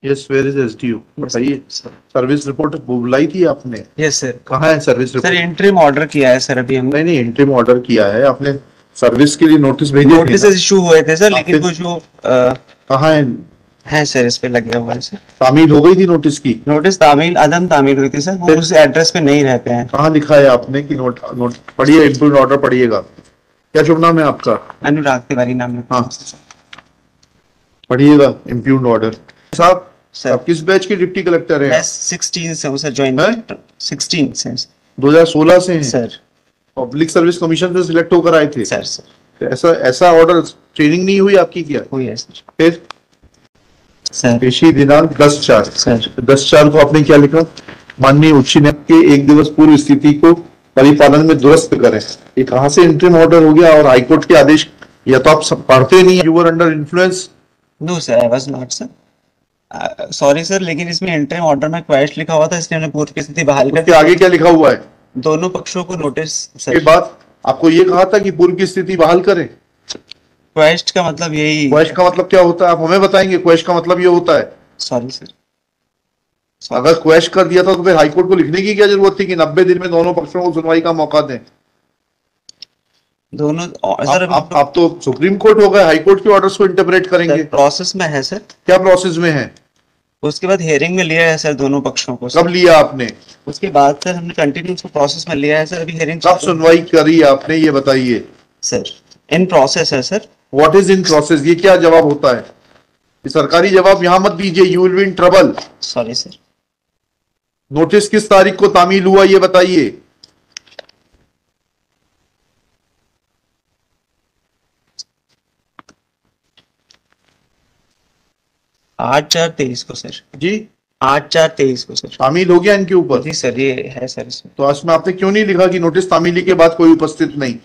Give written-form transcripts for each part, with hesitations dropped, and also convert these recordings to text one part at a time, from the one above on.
Yes, where is SDO? बताइए। Service report बुलाई थी आपने? Yes sir. कहाँ है service sir report? Interim order किया है सर अभी हमने। नहीं, इंटरिम ऑर्डर किया है आपने, सर्विस के लिए नोटिस भेजे थे नोटिस ना? इशू हुए थे सर, लेकिन कुछ वो कहाँ है सर, इस पे लगे हुए हैं सर। तामील हो गई थी नोटिस की? नोटिस तामील, अदम तामील हुई थी सर, वो उस एड्रेस पे नहीं रहते हैं। कहाँ लिखा है आपने कि नोट पढ़िए, इंप्रूव्ड ऑर्डर पढ़िएगा। क्या शुभ नाम है आपका? अनुराग तिवारी नाम है। हाँ, पढ़िएगा इंप्रूव्ड ऑर्डर। साहब, सर आप किस बैच के डिप्टी कलेक्टर हैं? 16 से हूँ सर, ज्वाइन 16 से 2016 से हैं सर। पब्लिक सर्विस कमीशन से सिलेक्ट होकर आए थे सर। ऐसा ऐसा ऑर्डर, ट्रेनिंग नहीं हुई आपकी? क्या हुई है सर? फिर सर पेशी दिनांक 10/4 सर। 10/4 को आपने क्या लिखा? माननीय उच्च न्यायालय के 1 दिवस पूर्व स्थिति को परिपालन में दुरुस्त करें। ये कहां से इंटरिम ऑर्डर हो गया? और हाईकोर्ट के आदेश, या तो आप सब पढ़ते नहीं, you were under influence? No sir, I was not sir, sorry sir, लेकिन इसमें इंटरिम ऑर्डर में क्वेश्चन लिखा हुआ था, इसलिए हमने पूर्व की स्थिति बहाल कर दी। आगे क्या लिखा हुआ है? दोनों पक्षों को नोटिस सर। के बाद आपको ये कहा था कि पूर्व की स्थिति बहाल करें। क्वेश्चन का मतलब यही। क्वेश्चन का मतलब क्या होता है, आप हमें बताएंगे? क्वेश्चन का मतलब ये होता है। Sorry sir. अगर क्वेश्चन कर दिया था तो फिर हाईकोर्ट को लिखने की क्या जरूरत थी कि 90 दिन में दोनों पक्षों को सुनवाई का मौका दें? दोनों सर, आप तो सुप्रीम कोर्ट हो गए, हाईकोर्ट के ऑर्डर्स को इंटरप्रेट करेंगे। प्रोसेस में है सर। क्या प्रोसेस में है? उसके बाद हियरिंग में लिया है सर दोनों पक्षों को। कब लिया आपने? उसके बाद सर हमने कंटिन्यू उसको प्रोसेस में लिया है सर। अभी हियरिंग कब सुनवाई करी आपने, ये बताइए सर। इन प्रोसेस है sir. What is in process? ये क्या जवाब होता है? ये सरकारी जवाब यहां मत दीजिए, you will be in trouble. Sorry sir. Notice किस तारीख को तामील हुआ, ये बताइए। 8/4/23 को सर। जी, 8/4/23 को सर। तामील हो गया इनके ऊपर? जी सर, ये है सर इसमें। तो इसमें आपने क्यों नहीं लिखा कि नोटिस तामीली के बाद कोई उपस्थित नहीं?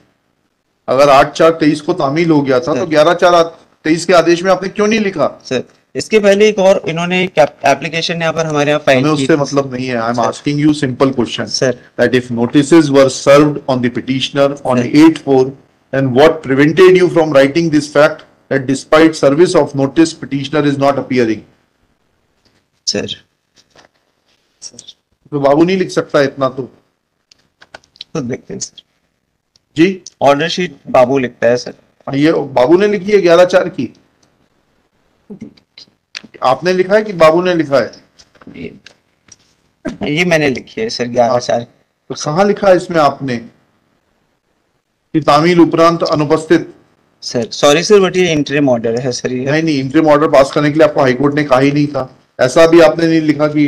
अगर 8/4/23 को तामील हो गया था तो 11/4/23 के आदेश में आपने क्यों नहीं लिखा? सर इसके पहले एक और इन्होंने एप्लीकेशन यहाँ पर हमारे यहाँ फाइल की। उससे मतलब नहीं है। I am asking you simple question sir, that if notices were served on the petitioner on 8/4 and what prevented you from writing this fact that despite service of notice petitioner is not appearing? Sir तो बाबू नहीं लिख सकता इतना तो? खुद देखते हैं sir जी। Order sheet बाबू लिखता है सर। ये बाबू ने लिखी है 11/4 की? आपने लिखा है कि बाबू ने लिखा है? ये मैंने लिखी है सर 11/4। तो कहाँ लिखा है इसमें आपने कि तामील उपरांत अनुपस्थित? सर सॉरी सर, बट ये इंटरिम ऑर्डर है सर। ये नहीं, इंटरिम ऑर्डर पास करने के लिए आपको हाईकोर्ट ने कहा ही नहीं था। ऐसा भी आपने नहीं लिखा कि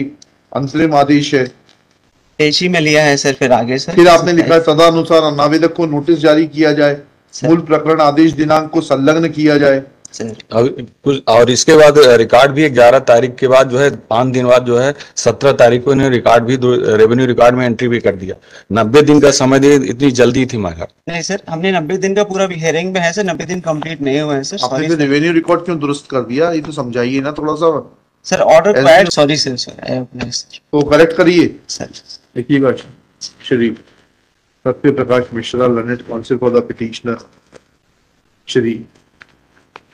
अंतरिम आदेश है। पेशी में लिया है सर, फिर आगे सर। फिर आपने लिखा है तदनुसार आवेदक को नोटिस जारी किया जाए, मूल प्रकरण आदेश दिनांक को संलग्न किया जाए। और इसके बाद रिकॉर्ड भी 11 तारीख के बाद जो है 5 दिन बाद जो है 17 तारीख को इन्हें रिकॉर्ड भी रेवेन्यू रिकॉर्ड में एंट्री भी कर दिया। 90 दिन का समय दिए, इतनी जल्दी थी मगर नहीं सर, हमने 90 दिन का पूरा भी हियरिंग में है सर, 90 दिन कंप्लीट नहीं हुए हैं सर। आपने रेवेन्यू रिकॉर्ड क्यों दुरुस्त कर दिया, ये तो समझाइए ना थोड़ा सा sir. Order quite sorry sir. तो करेक्ट करिए सर। देखिएगा। Shri Satya Prakash Mishra, learned counsel for the petitioner. Shri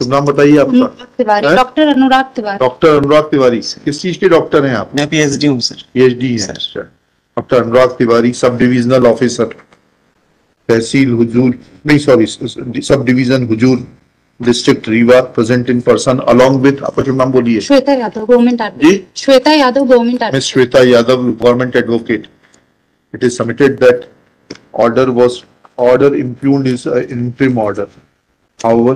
तुम नाम बताइए आपका? डॉक्टर अनुराग तिवारी। डॉक्टर अनुराग तिवारी किस चीज के डॉक्टर हैं आप? मैं पीएचडी हूँ सर। पीएचडी है sir. Doctor Anurag Tiwari, sub divisional officer, तहसील हुजूर, नहीं sorry, sub division Hazur, district Rewa, present in person along with, आपका नाम बोलिए? Shweta Yadav, government advocate. Shweta Yadav, government advocate. Miss Shweta Yadav, government advocate. It is submitted that order impugned is an interim order. However,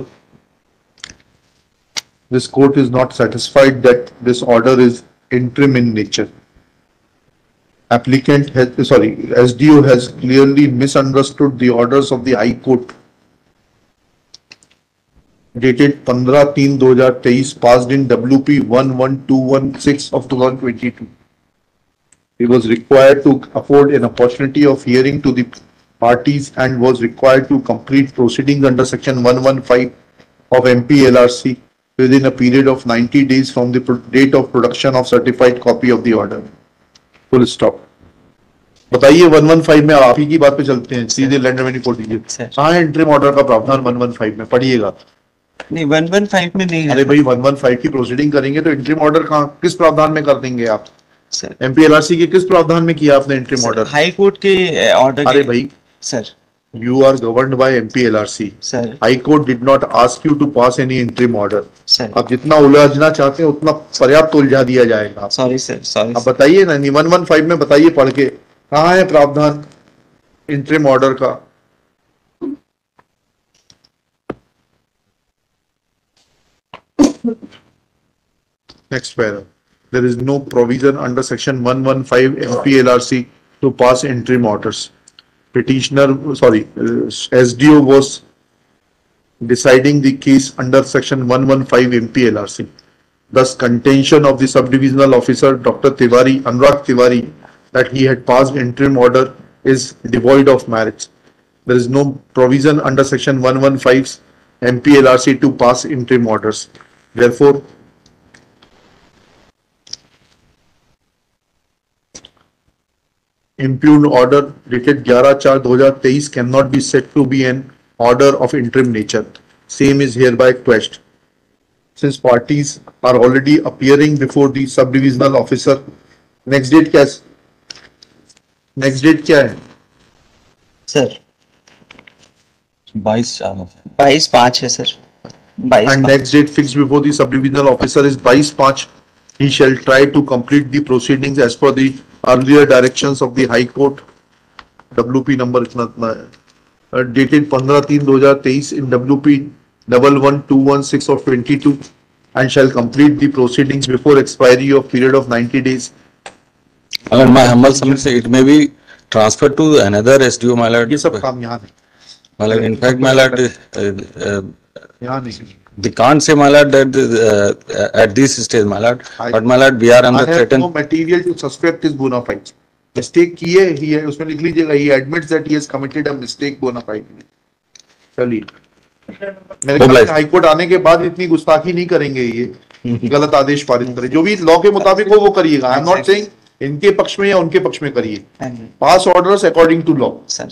this court is not satisfied that this order is interim in nature. SDO has clearly misunderstood the orders of the High Court dated 15/3/2023 passed in WP 11216 of 2022. He was required to afford an opportunity of hearing to the parties and was required to complete proceedings under section 115 of MPLRC within a period of 90 days from the date of production of certified copy of the order. Full stop. बताइए 115 में, आप ही की बात पे चलते हैं, सीधे land revenue code दीजिए। कहाँ है इंटरिम ऑर्डर का प्रावधान 115 में? पढ़िएगा। नहीं 115 में नहीं अरे है भाई 115 की प्रोसीडिंग करेंगे तो इंटरिम ऑर्डर कहाँ किस प्रावधान में कर देंगे आप? सर। एमपीएलआरसी के किस प्रावधान में किया आपने इंटरिम ऑर्डर? हाई कोर्ट के ऑर्डर अरे भाई sir you are governed by MPLRC. Sir High Court did not ask you to pass any interim order. Sir आप जितना उलझना चाहते हैं उतना पर्याप्त उलझा दिया जाएगा। सॉरी सर सॉरी आप बताइए ना 115 में बताइए पढ़ के कहाँ है प्रावधान इंटरिम ऑर्डर का? Next paragraph. There is no provision under section 115 MPLRC to pass interim orders. SDO was deciding the case under section 115 MPLRC. Thus, contention of the subdivisional officer Dr. Tiwari, Anurag Tiwari, that he had passed interim order is devoid of merit. There is no provision under section 115 MPLRC to pass interim orders. Therefore, impugned order dated 11/4/2023 cannot be said to be an order of interim nature. Same is hereby quashed. Since parties are already appearing before the subdivisional officer, next date क्या है? Sir 22/4 है sir 22 And next date fixed before the subdivisional officer is 22/5. He shall try to complete the proceedings as per the earlier directions of the High Court. WP number इतना है dated 15/3/2023 in WP 11216 of 22 and shall complete the proceedings before expiry of period of 90 days. My humble submission, it may be transferred to another SDO, my lord. ये सब काम यहाँ नहीं, My lord, in fact, my lord, यहाँ नहीं. they can't say, my lord, that at this stage, my lord. But my lord, we are I under have threatened. no material to suspect his bona fide. Mistake की है, he है, उसमें लिख लीजिएगा, he admits that he has committed a mistake bona fide. चलिए, मेरे ख्याल से हाई कोर्ट आने के बाद इतनी गुस्ताखी नहीं करेंगे ये, गलत आदेश पारित करें, जो भी लॉ के मुताबिक हो वो करिएगा. आई एम नॉट सेइंग इनके पक्ष में या उनके पक्ष में करिए. Pass orders according to law. Sir